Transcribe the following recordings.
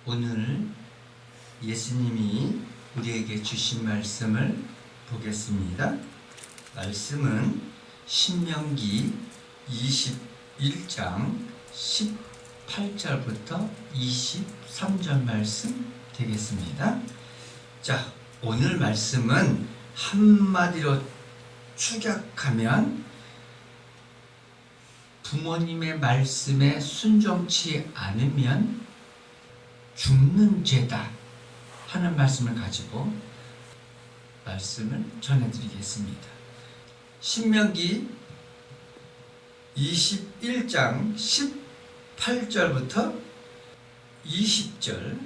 오늘 예수님이 우리에게 주신 말씀을 보겠습니다. 말씀은 신명기 21장 18절부터 23절 말씀 되겠습니다. 자, 오늘 말씀은 한마디로 축약하면 부모님의 말씀에 순종치 않으면 죽는 죄다 하는 말씀을 가지고 말씀을 전해드리겠습니다. 신명기 21장 18절부터 20절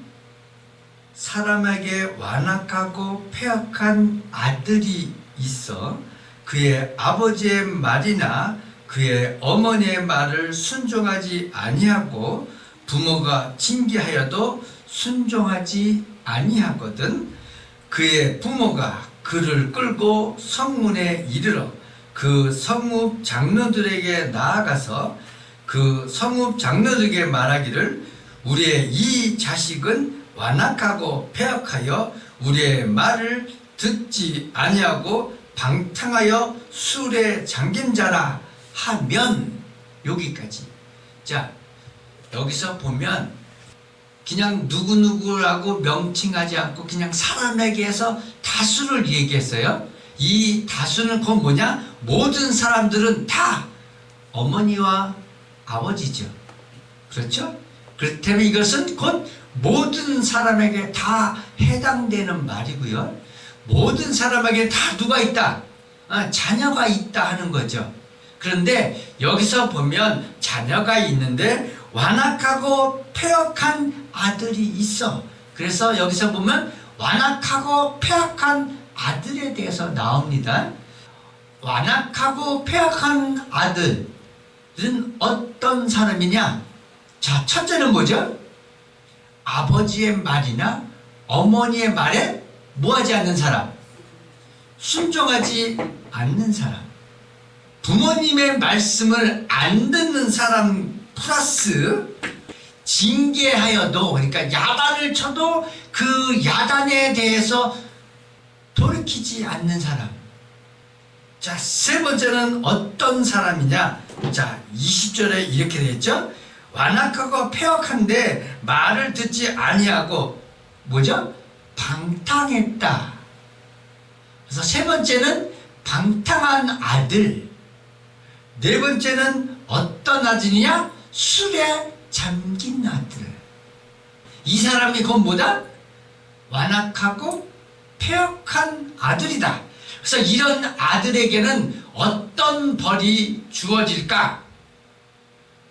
사람에게 완악하고 패역한 아들이 있어 그의 아버지의 말이나 그의 어머니의 말을 순종하지 아니하고 부모가 징계하여도 순종하지 아니하거든 그의 부모가 그를 끌고 성문에 이르러 그 성읍 장로들에게 나아가서 그 성읍 장로들에게 말하기를 우리의 이 자식은 완악하고 패역하여 우리의 말을 듣지 아니하고 방탕하여 술에 잠긴 자라 하면 여기까지. 자, 여기서 보면 그냥 누구누구라고 명칭하지 않고 그냥 사람에게서 다수를 얘기했어요. 이 다수는 곧 뭐냐? 모든 사람들은 다 어머니와 아버지죠. 그렇죠? 그렇다면 이것은 곧 모든 사람에게 다 해당되는 말이고요. 모든 사람에게 다 누가 있다? 자녀가 있다 하는 거죠. 그런데 여기서 보면 자녀가 있는데 완악하고 패역한 아들이 있어. 그래서 여기서 보면 완악하고 패역한 아들에 대해서 나옵니다. 완악하고 패역한 아들은 어떤 사람이냐? 자, 첫째는 뭐죠? 아버지의 말이나 어머니의 말에 뭐하지 않는 사람? 순종하지 않는 사람. 부모님의 말씀을 안 듣는 사람 플러스 징계하여도, 그러니까 야단을 쳐도 그 야단에 대해서 돌이키지 않는 사람. 자, 세 번째는 어떤 사람이냐? 자, 20절에 이렇게 되어 있죠? 완악하고 패역한데 말을 듣지 아니하고 뭐죠? 방탕했다. 그래서 세 번째는 방탕한 아들. 네 번째는 어떤 아들이냐? 술에 잠긴 아들. 이 사람이 곧 뭐다? 완악하고 패역한 아들이다. 그래서 이런 아들에게는 어떤 벌이 주어질까?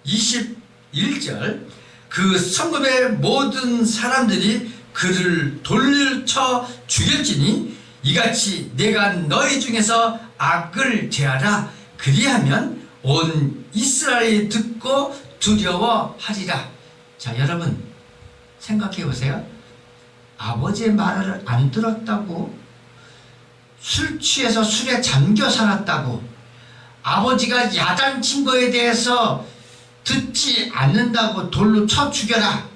21절 그 성읍의 모든 사람들이 그를 돌쳐 죽일지니 이같이 내가 너희 중에서 악을 제하라. 그리하면 온 이스라엘이 듣고 두려워하리라. 자, 여러분 생각해 보세요. 아버지의 말을 안 들었다고, 술 취해서 술에 잠겨 살았다고, 아버지가 야단친 거에 대해서 듣지 않는다고 돌로 쳐 죽여라.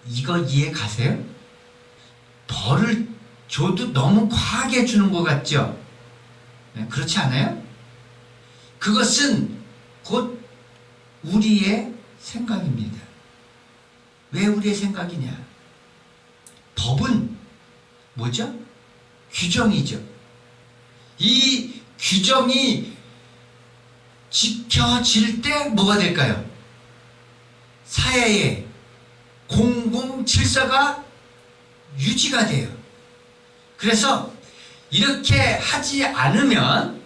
이거 이해 가세요? 벌을 줘도 너무 과하게 주는 것 같죠? 네, 그렇지 않아요? 그것은 곧 우리의 생각입니다. 왜 우리의 생각이냐? 법은 뭐죠? 규정이죠. 이 규정이 지켜질 때 뭐가 될까요? 사회의 공공 질서가 유지가 돼요. 그래서 이렇게 하지 않으면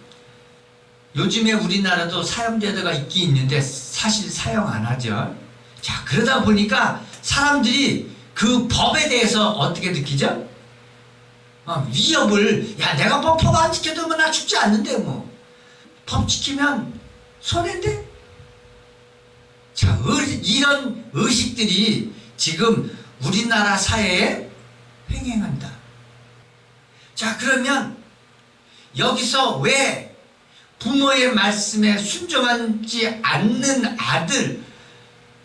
요즘에 우리나라도 사형제도가 있긴 있는데 사실 사형 안 하죠. 자, 그러다 보니까 사람들이 그 법에 대해서 어떻게 느끼죠? 위협을, 야, 내가 법 안 지켜두면 나 죽지 않는데 뭐. 법 지키면 손해인데? 자, 이런 의식들이 지금 우리나라 사회에 횡행한다. 자, 그러면 여기서 왜 부모의 말씀에 순종하지 않는 아들,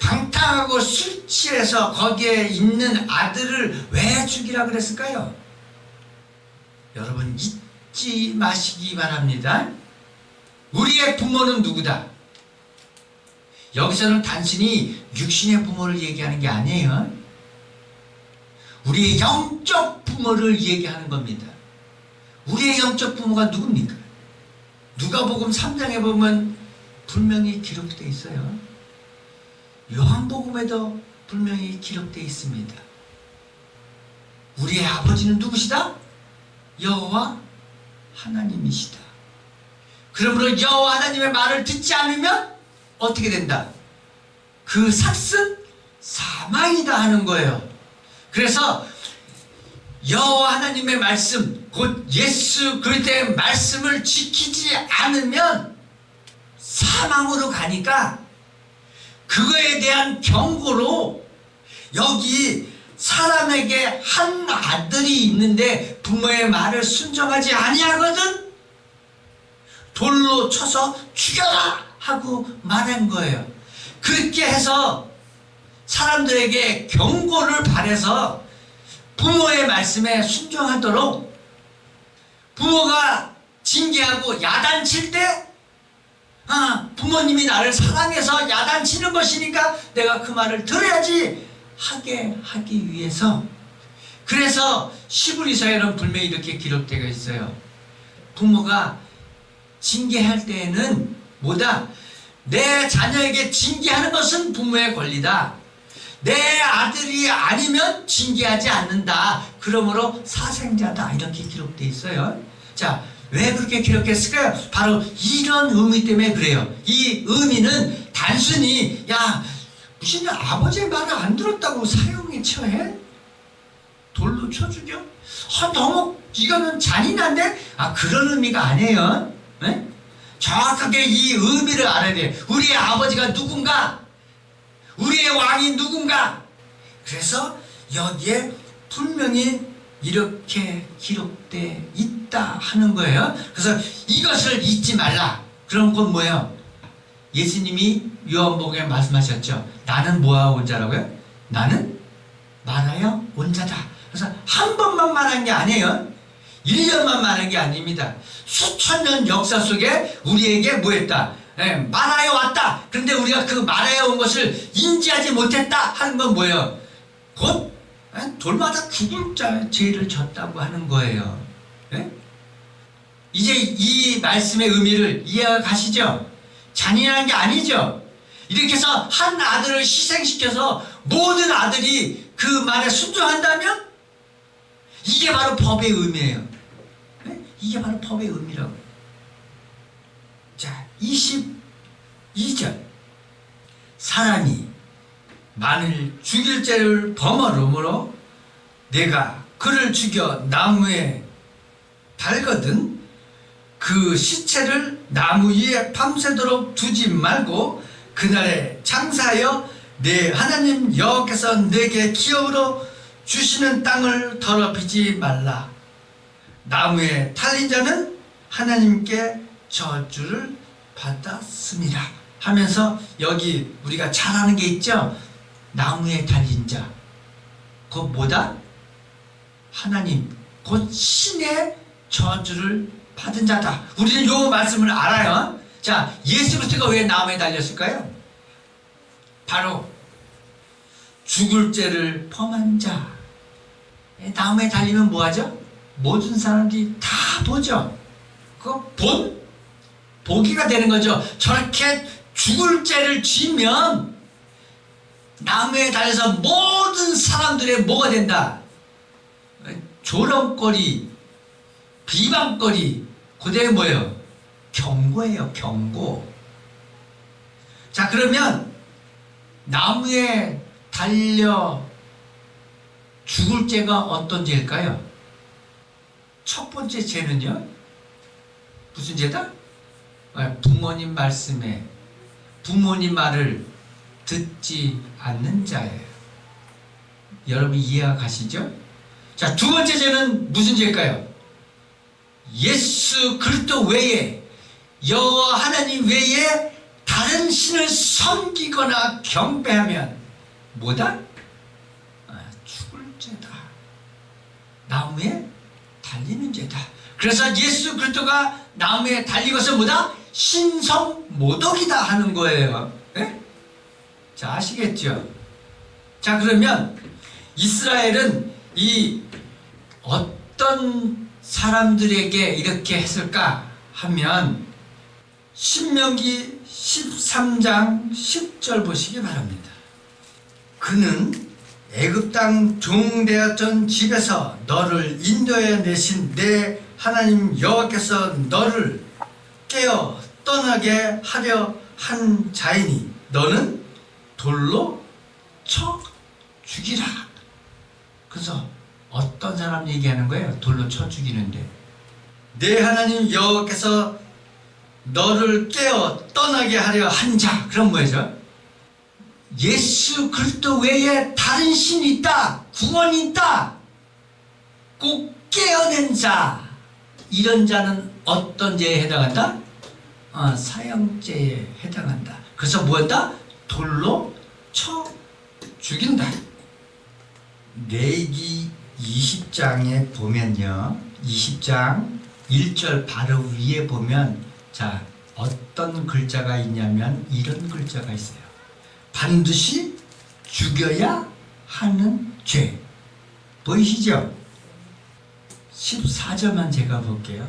방탕하고 술 취해서 거기에 있는 아들을 왜 죽이라 그랬을까요? 여러분 잊지 마시기 바랍니다. 우리의 부모는 누구다? 여기서는 단순히 육신의 부모를 얘기하는 게 아니에요. 우리의 영적 부모를 얘기하는 겁니다. 우리의 영적 부모가 누굽니까? 누가복음 3장에 보면 분명히 기록되어 있어요. 요한복음에도 분명히 기록되어 있습니다. 우리의 아버지는 누구시다? 여호와 하나님이시다. 그러므로 여호와 하나님의 말을 듣지 않으면 어떻게 된다? 그 삭은 사망이다 하는 거예요. 그래서 여호와 하나님의 말씀, 곧 예수 그리스도의 말씀을 지키지 않으면 사망으로 가니까 그거에 대한 경고로 여기 사람에게 한 아들이 있는데 부모의 말을 순종하지 아니하거든 돌로 쳐서 죽여라 하고 말한 거예요. 그렇게 해서 사람들에게 경고를 바래서 부모의 말씀에 순종하도록, 부모가 징계하고 야단칠 때 부모님이 나를 사랑해서 야단치는 것이니까 내가 그 말을 들어야지 하게 하기 위해서. 그래서 시브리서에는 분명히 이렇게 기록되어 있어요. 부모가 징계할 때에는 뭐다? 내 자녀에게 징계하는 것은 부모의 권리다. 내 아들이 아니면 징계하지 않는다. 그러므로 사생자다. 이렇게 기록되어 있어요. 자, 왜 그렇게 기록했을까요? 바로 이런 의미 때문에 그래요. 이 의미는 단순히 무슨 아버지의 말을 안 들었다고 사형에 처해? 돌로 쳐 죽여? 너무 이거는 잔인한데? 그런 의미가 아니에요. 네? 정확하게 이 의미를 알아야 돼요. 우리의 아버지가 누군가? 우리의 왕이 누군가? 그래서 여기에 분명히 이렇게 기록되어 있다 하는 거예요. 그래서 이것을 잊지 말라. 그럼 그건 뭐예요? 예수님이 요한복음에 말씀하셨죠. 나는 뭐하고 온 자라고요? 나는 말하여 온 자다. 그래서 한 번만 말한 게 아니에요. 1년만 말한 게 아닙니다. 수천 년 역사 속에 우리에게 뭐 했다? 말하여 왔다. 그런데 우리가 그 말하여 온 것을 인지하지 못했다 하는 건 뭐예요? 곧 돌마다 죽을 자 죄를 졌다고 하는 거예요. 이제 이 말씀의 의미를 이해가 가시죠? 잔인한 게 아니죠? 이렇게 해서 한 아들을 희생시켜서 모든 아들이 그 말에 순종한다면 이게 바로 법의 의미예요. 이게 바로 법의 의미라고. 자, 22절. 사람이 만일 죽일 죄를 범하므로 내가 그를 죽여 나무에 달거든 그 시체를 나무 위에 밤새도록 두지 말고 그날에 장사하여 내 하나님 여호와께서 내게 기업으로 주시는 땅을 더럽히지 말라. 나무에 달린 자는 하나님께 저주를 받았습니다 하면서 여기 우리가 잘 아는 게 있죠. 나무에 달린 자, 그거 뭐다? 하나님, 곧 신의 저주를 받은 자다. 우리는 요 말씀을 알아요. 자, 예수 그리스도가 왜 나무에 달렸을까요? 바로 죽을 죄를 범한 자. 나무에 달리면 뭐하죠? 모든 사람들이 다 보죠. 그거 보기가 되는 거죠. 저렇게 죽을 죄를 지면 나무에 달려서 모든 사람들의 뭐가 된다? 조롱거리, 비방거리, 그게 뭐예요? 경고예요, 경고. 자, 그러면 나무에 달려 죽을 죄가 어떤 죄일까요? 첫 번째 죄는요, 무슨 죄다? 부모님 말씀에, 부모님 말을 듣지 않는 자예요. 여러분 이해가 가시죠? 자, 두 번째 죄는 무슨 죄일까요? 예수 그리스도 외에, 여호와 하나님 외에 다른 신을 섬기거나 경배하면 뭐다? 죽을 죄다. 나무에 달리는 죄다. 그래서 예수 그리스도가 나무에 달리고서 뭐다? 신성모독이다 하는 거예요. 네? 자, 아시겠죠? 자, 그러면 이스라엘은 이 어떤 사람들에게 이렇게 했을까 하면 신명기 13장 10절 보시기 바랍니다. 그는 애굽 땅 종되었던 집에서 너를 인도해 내신 내 하나님 여호와께서 너를 깨어 떠나게 하려 한 자이니 너는 돌로 쳐 죽이라. 그래서 어떤 사람 얘기하는 거예요? 돌로 쳐 죽이는데 내 하나님 여호와께서 너를 깨어 떠나게 하려 한 자. 그럼 뭐죠? 예수 그리스도 외에 다른 신이 있다, 구원이 있다, 꼭 깨어낸 자. 이런 자는 어떤 죄에 해당한다? 사형죄에 해당한다. 그래서 뭐한다? 돌로 쳐 죽인다. 레위기 20장에 보면요, 20장 1절 바로 위에 보면 자, 어떤 글자가 있냐면 이런 글자가 있어요. 반드시 죽여야 하는 죄. 보이시죠? 14절만 제가 볼게요.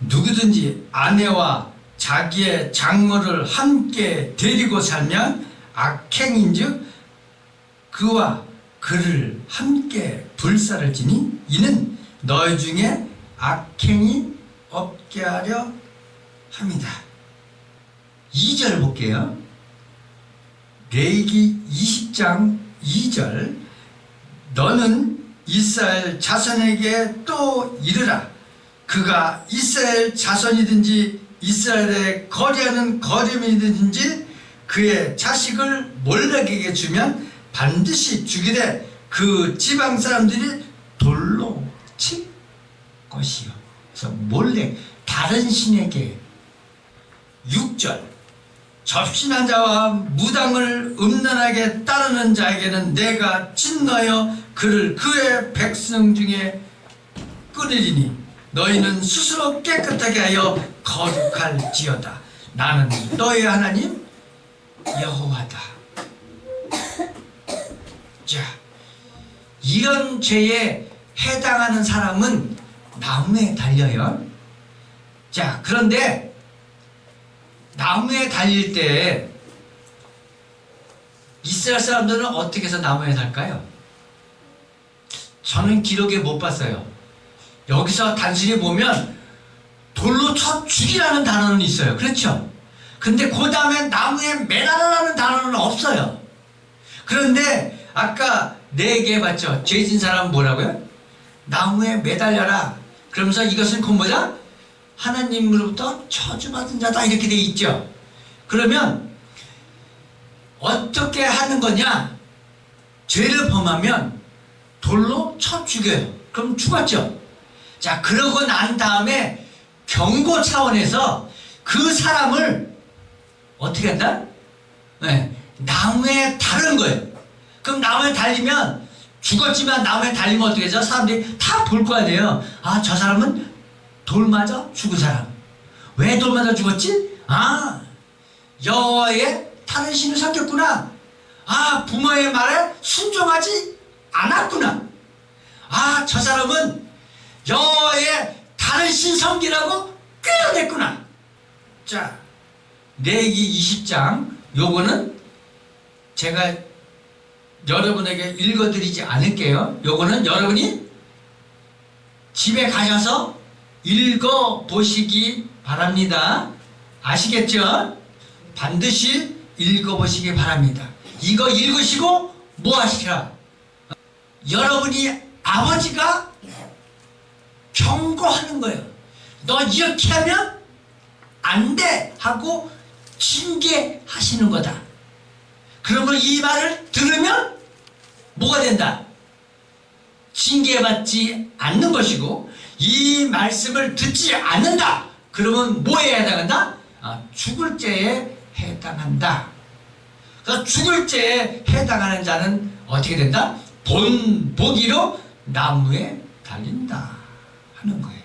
누구든지 아내와 자기의 장모를 함께 데리고 살면 악행인즉 그와 그를 함께 불사를 지니 이는 너희 중에 악행이 없게 하려 합니다. 2절 볼게요. 레위기 20장 2절 너는 이스라엘 자손에게 또 이르라. 그가 이스라엘 자손이든지 이스라엘에 거류하는 거류민이든지 그의 자식을 몰렉에게 주면 반드시 죽이되 그 지방 사람들이 돌로 칠 것이요. 그래서 몰렉 다른 신에게. 6절 접신한 자와 무당을 음란하게 따르는 자에게는 내가 진노하여 그를 그의 백성 중에 끊으리니 너희는 스스로 깨끗하게 하여 거룩할지어다. 나는 너희 하나님 여호와다. 자, 이런 죄에 해당하는 사람은 나무에 달려요. 자, 그런데 나무에 달릴 때 이스라엘 사람들은 어떻게 해서 나무에 달까요? 저는 기록에 못 봤어요. 여기서 단순히 보면 돌로 쳐 죽이라는 단어는 있어요. 그렇죠? 근데 그 다음에 나무에 매달아라는 단어는 없어요. 그런데 아까 4개 봤죠? 죄진 사람은 뭐라고요? 나무에 매달려라. 그러면서 이것은 그 뭐다? 하나님으로부터 저주받은 자다 이렇게 돼 있죠. 그러면 어떻게 하는 거냐? 죄를 범하면 돌로 쳐 죽여요. 그럼 죽었죠. 자, 그러고 난 다음에 경고 차원에서 그 사람을 어떻게 한다? 네, 나무에 다른 거예요. 그럼 나무에 달리면 죽었지만 나무에 달리면 어떻게 하죠? 사람들이 다 볼 거 아니에요. 아, 저 사람은 돌 맞아 죽은 사람. 왜 돌 맞아 죽었지? 아, 여호와의 다른 신을 섬겼구나. 아, 부모의 말에 순종하지 않았구나. 아, 저 사람은 여호와의 다른 신 섬기라고 끌어냈구나. 자, 레위기 20장 요거는 제가 여러분에게 읽어드리지 않을게요. 요거는 여러분이 집에 가셔서 읽어보시기 바랍니다. 아시겠죠? 반드시 읽어보시기 바랍니다. 이거 읽으시고 뭐 하시라? 여러분이 아버지가 경고하는 거예요. 너 이렇게 하면 안 돼 하고 징계하시는 거다. 그러면 이 말을 들으면 뭐가 된다? 징계받지 않는 것이고, 이 말씀을 듣지 않는다. 그러면 뭐에 해당한다? 죽을 죄에 해당한다. 그래서 죽을 죄에 해당하는 자는 어떻게 된다? 본보기로 나무에 달린다 하는 거예요.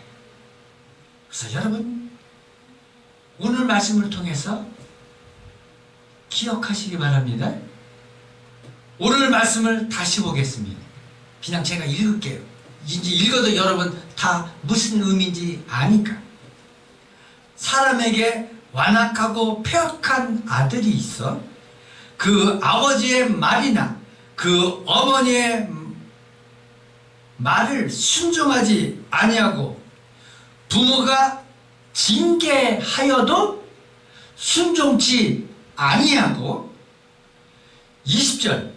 그래서 여러분 오늘 말씀을 통해서 기억하시기 바랍니다. 오늘 말씀을 다시 보겠습니다. 그냥 제가 읽을게요. 이제 읽어도 여러분 다 무슨 의미인지 아니까. 사람에게 완악하고 폐역한 아들이 있어 그 아버지의 말이나 그 어머니의 말을 순종하지 아니하고 부모가 징계하여도 순종치 아니하고 20절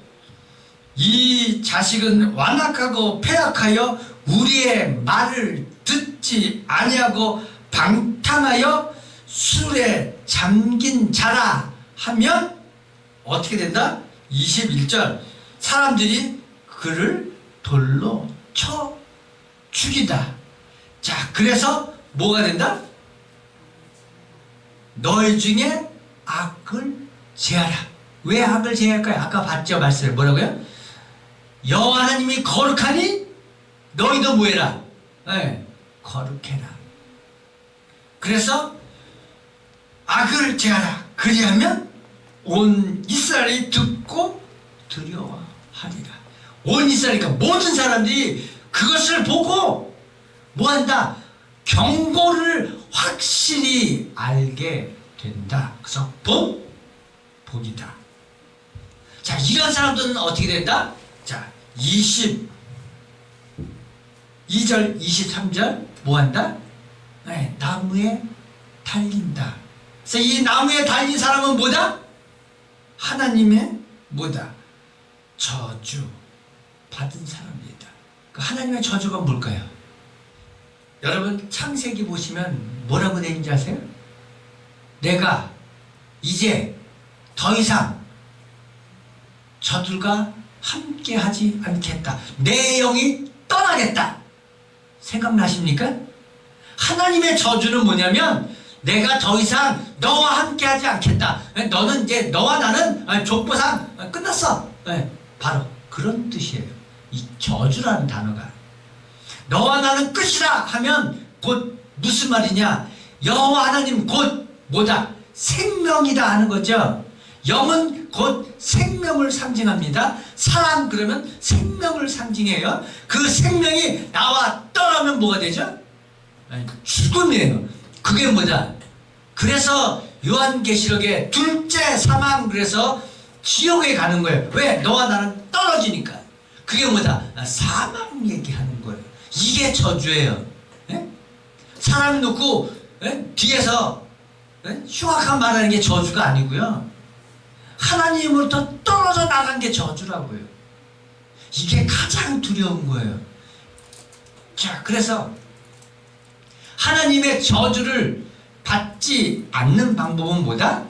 이 자식은 완악하고 폐악하여 우리의 말을 듣지 아니하고 방탕하여 술에 잠긴 자라 하면 어떻게 된다? 21절 사람들이 그를 돌로 쳐 죽이다. 자, 그래서 뭐가 된다? 너희 중에 악을 제하라. 왜 악을 제할까요? 아까 봤죠? 말씀을 뭐라고요? 여호와 하나님이 거룩하니 너희도 뭐해라? 네, 거룩해라. 그래서 악을 제하라. 그리하면 온 이스라엘이 듣고 두려워하리라. 온 이스라엘이니까 모든 사람들이 그것을 보고 뭐한다? 경고를 확실히 알게 된다. 그래서 복이다. 자, 이런 사람들은 어떻게 된다? 자, 22절, 23절 뭐한다? 네, 나무에 달린다. 그래서 이 나무에 달린 사람은 뭐다? 하나님의 뭐다? 저주 받은 사람이다. 그 하나님의 저주가 뭘까요? 여러분 창세기 보시면 뭐라고 되어 있는지 아세요? 내가 이제 더 이상 저들과 함께하지 않겠다. 내 영이 떠나겠다. 생각나십니까? 하나님의 저주는 뭐냐면 내가 더 이상 너와 함께하지 않겠다. 너는 이제 너와 나는 족보상 끝났어. 바로 그런 뜻이에요. 이 저주라는 단어가 너와 나는 끝이다 하면 곧 무슨 말이냐? 여호와 하나님 곧 뭐다? 생명이다 하는 거죠. 영은 곧 생명을 상징합니다. 사랑 그러면 생명을 상징해요. 그 생명이 나와 떠나면 뭐가 되죠? 죽음이에요. 그게 뭐다? 그래서 요한계시록의 둘째 사망 그래서 지옥에 가는 거예요. 왜? 너와 나는 떨어지니까. 그게 뭐다? 사망 얘기하는 거예요. 이게 저주예요. 예? 사람이 놓고 뒤에서 흉악한 말하는 게 저주가 아니고요. 하나님으로부터 떨어져 나간 게 저주라고요. 이게 가장 두려운 거예요. 자, 그래서 하나님의 저주를 받지 않는 방법은 뭐다?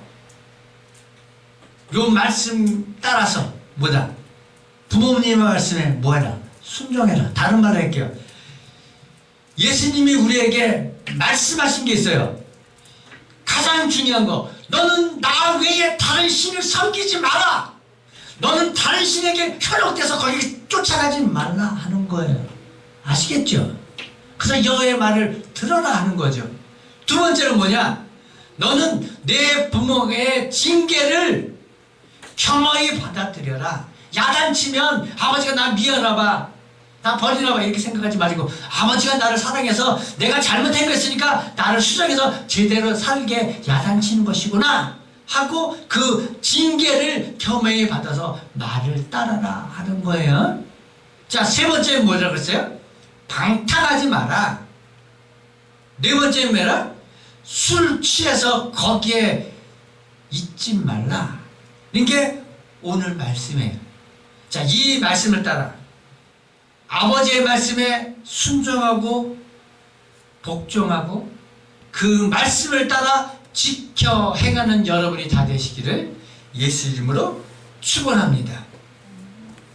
요 말씀 따라서 뭐다? 부모님의 말씀에 뭐해라? 순종해라. 다른 말로 할게요. 예수님이 우리에게 말씀하신 게 있어요. 가장 중요한 거, 너는 나 외에 다른 신을 섬기지 마라. 너는 다른 신에게 현혹돼서 거기 쫓아가지 말라 하는 거예요. 아시겠죠? 그래서 여호와의 말을 들어라 하는 거죠. 두 번째는 뭐냐? 너는 내 부모의 징계를 겸허히 받아들여라. 야단치면 아버지가 나 미워하나 나 버리나 이렇게 생각하지 말고 아버지가 나를 사랑해서 내가 잘못한 거 있으니까 나를 수정해서 제대로 살게 야단치는 것이구나 하고 그 징계를 겸허히 받아서 나를 따라라 하는 거예요. 자, 세 번째는 뭐라고 그랬어요? 방탕하지 마라. 네 번째는 뭐라? 술 취해서 거기에 있지 말라. 이게 오늘 말씀이에요. 자, 이 말씀을 따라 아버지의 말씀에 순종하고 복종하고 그 말씀을 따라 지켜 행하는 여러분이 다 되시기를 예수 이름으로 축원합니다.